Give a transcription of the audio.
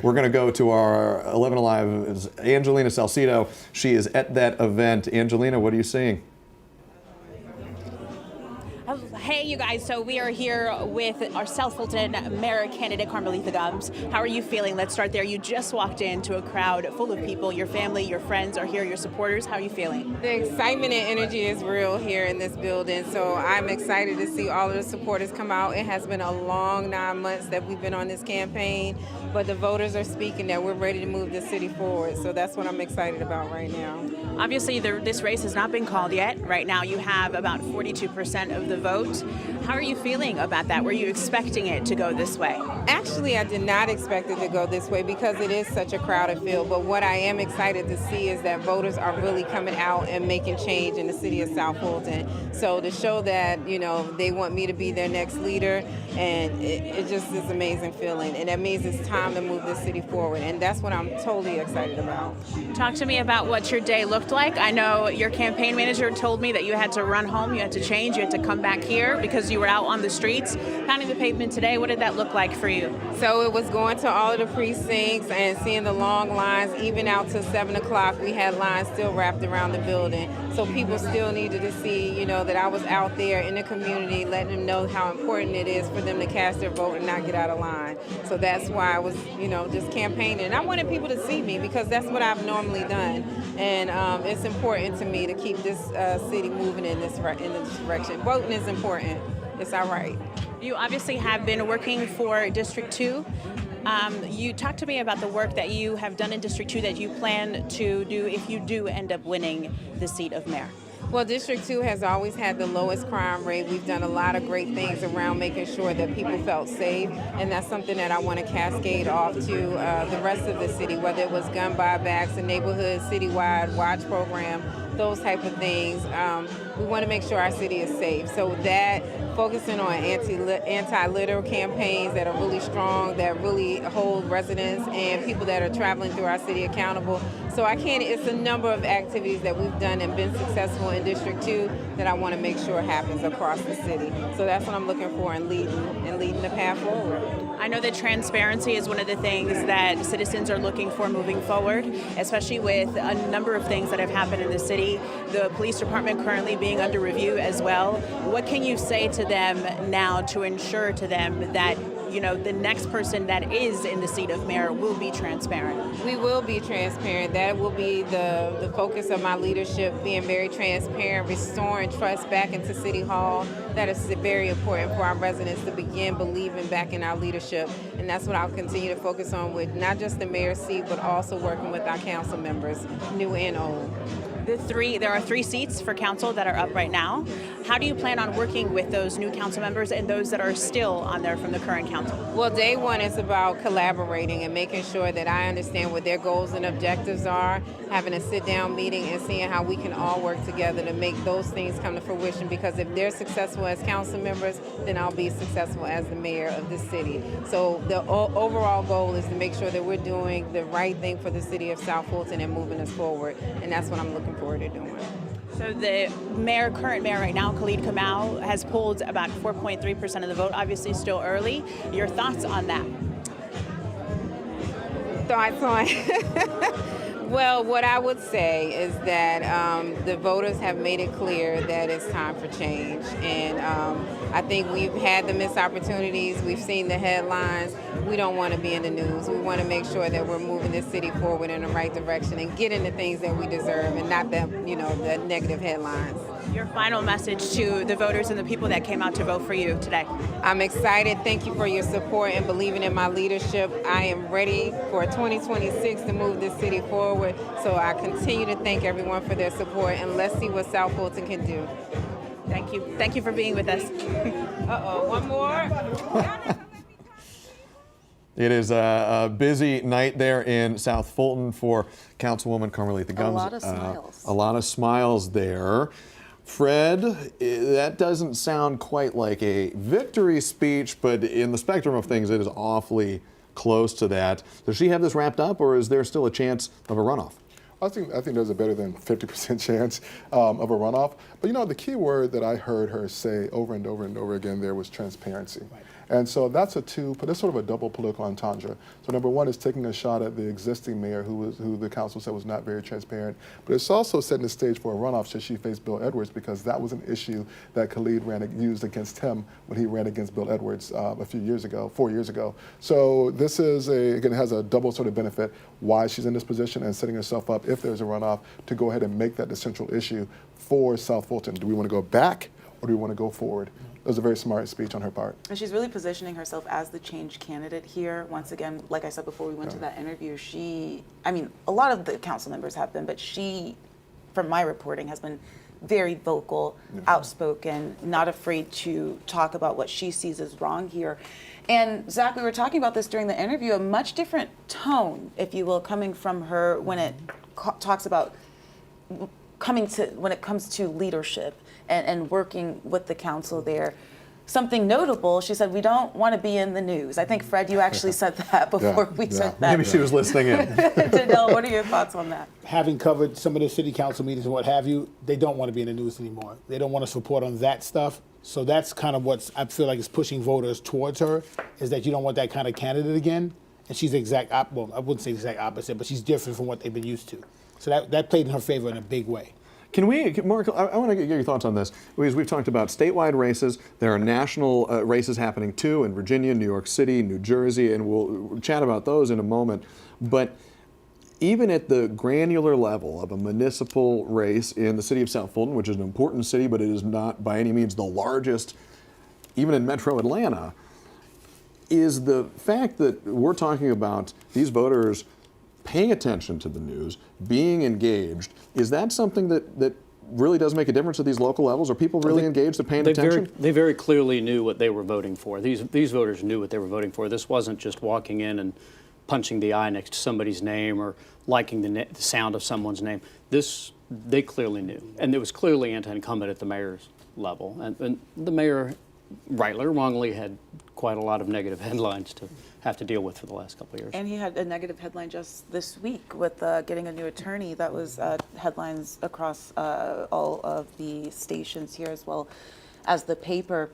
We're going to go to our 11 Alive, Angelina Salcido. She is at that event. Angelina, what are you seeing? Hey, you guys. So we are here with our South Fulton mayor candidate, Carmalitha Gumbs. How are you feeling? Let's start there. You just walked into a crowd full of people. Your family, your friends are here, your supporters. How are you feeling? The excitement and energy is real here in this building. So I'm excited to see all of the supporters come out. It has been a long 9 months that we've been on this campaign, but the voters are speaking that we're ready to move the city forward. So that's what I'm excited about right now. Obviously, this race has not been called yet. Right now, you have about 42% of the vote. How are you feeling about that? Were you expecting it to go this way? Actually, I did not expect it to go this way because it is such a crowded field. But what I am excited to see is that voters are really coming out and making change in the city of South Fulton. So to show that, they want me to be their next leader, and it just is an amazing feeling. And that means it's time to move this city forward. And that's what I'm totally excited about. Talk to me about what your day looked like. I know your campaign manager told me that you had to run home, you had to change, you had to come back here because you were out on the streets pounding the pavement today. What did that look like for you? So it was going to all of the precincts and seeing the long lines. Even out to 7 o'clock, we had lines still wrapped around the building. So people still needed to see, that I was out there in the community, letting them know how important it is for them to cast their vote and not get out of line. So that's why I was, just campaigning. And I wanted people to see me because that's what I've normally done. And it's important to me to keep this city moving in this direction. Voting is important. It's our right. You obviously have been working for District 2. You talked to me about the work that you have done in District 2 that you plan to do if you do end up winning the seat of mayor. Well, District 2 has always had the lowest crime rate. We've done a lot of great things around making sure that people felt safe, and that's something that I want to cascade off to the rest of the city, whether it was gun buybacks, a neighborhood citywide watch program, those type of things. We want to make sure our city is safe. So that focusing on anti-litter campaigns that are really strong, that really hold residents and people that are traveling through our city accountable. So it's a number of activities that we've done and been successful in District 2 that I want to make sure happens across the city. So that's what I'm looking for in leading the path forward. I know that transparency is one of the things that citizens are looking for moving forward, especially with a number of things that have happened in the city. The police department currently being under review as well. What can you say to them now to ensure to them that the next person that is in the seat of mayor will be transparent? We will be transparent. That will be the focus of my leadership, being very transparent, restoring trust back into City Hall. That is very important for our residents to begin believing back in our leadership. And that's what I'll continue to focus on with not just the mayor's seat, but also working with our council members, new and old. There are 3 seats for council that are up right now. How do you plan on working with those new council members and those that are still on there from the current council? Well, day one is about collaborating and making sure that I understand what their goals and objectives are, having a sit-down meeting and seeing how we can all work together to make those things come to fruition, because if they're successful as council members, then I'll be successful as the mayor of this city. So the overall goal is to make sure that we're doing the right thing for the city of South Fulton and moving us forward, and that's what I'm looking forward to doing. So the current mayor right now, Khalid Kamal, has pulled about 4.3% of the vote, obviously still early. Your thoughts on that? Thoughts on? Well, what I would say is that the voters have made it clear that it's time for change. And I think we've had the missed opportunities. We've seen the headlines. We don't want to be in the news. We want to make sure that we're moving this city forward in the right direction and getting the things that we deserve and not the negative headlines. Your final message to the voters and the people that came out to vote for you today. I'm excited. Thank you for your support and believing in my leadership. I am ready for 2026 to move this city forward. So I continue to thank everyone for their support, and let's see what South Fulton can do. Thank you. Thank you for being with us. One more. It is a busy night there in South Fulton for Councilwoman Carmalitha Gumbs. A lot of smiles. A lot of smiles there. Fred, that doesn't sound quite like a victory speech, but in the spectrum of things, it is awfully close to that. Does she have this wrapped up, or is there still a chance of a runoff? I think there's a better than 50% chance of a runoff. But the key word that I heard her say over and over and over again there was transparency. Right. And so that's but it's sort of a double political entendre. So number one is taking a shot at the existing mayor who the council said was not very transparent, but it's also setting the stage for a runoff should she face Bill Edwards, because that was an issue that Khalid used against him when he ran against Bill Edwards a few years ago, 4 years ago. So this is again, has a double sort of benefit why she's in this position and setting herself up, if there's a runoff, to go ahead and make that the central issue for South Fulton. Do we want to go back or do we want to go forward? It was a very smart speech on her part. And she's really positioning herself as the change candidate here. Once again, like I said before we went to that interview, I mean, a lot of the council members have been, but she, from my reporting, has been very vocal, outspoken, not afraid to talk about what she sees as wrong here. And Zach, we were talking about this during the interview, a much different tone, if you will, coming from her when it talks about when it comes to leadership and working with the council there. Something notable, she said, we don't want to be in the news. I think, Fred, you actually said that before we sent that. Maybe she was listening in. Danelle, what are your thoughts on that? Having covered some of the city council meetings and what have you, they don't want to be in the news anymore. They don't want to support on that stuff. So that's kind of what I feel like is pushing voters towards her, is that you don't want that kind of candidate again. And she's well, I wouldn't say the exact opposite, but she's different from what they've been used to. So that played in her favor in a big way. Mark, I want to get your thoughts on this, because we've talked about statewide races. There are national races happening too in Virginia, New York City, New Jersey, and we'll chat about those in a moment. But even at the granular level of a municipal race in the city of South Fulton, which is an important city, but it is not by any means the largest, even in metro Atlanta, is the fact that we're talking about these voters paying attention to the news, being engaged. Is that something that really does make a difference at these local levels? Are people really engaged and paying attention? They very clearly knew what they were voting for. These voters knew what they were voting for. This wasn't just walking in and punching the I next to somebody's name or liking the sound of someone's name. They clearly knew. And it was clearly anti-incumbent at the mayor's level. And the mayor, rightly or wrongly, had quite a lot of negative headlines to have to deal with for the last couple of years. And he had a negative headline just this week with getting a new attorney. That was headlines across all of the stations here, as well as the paper.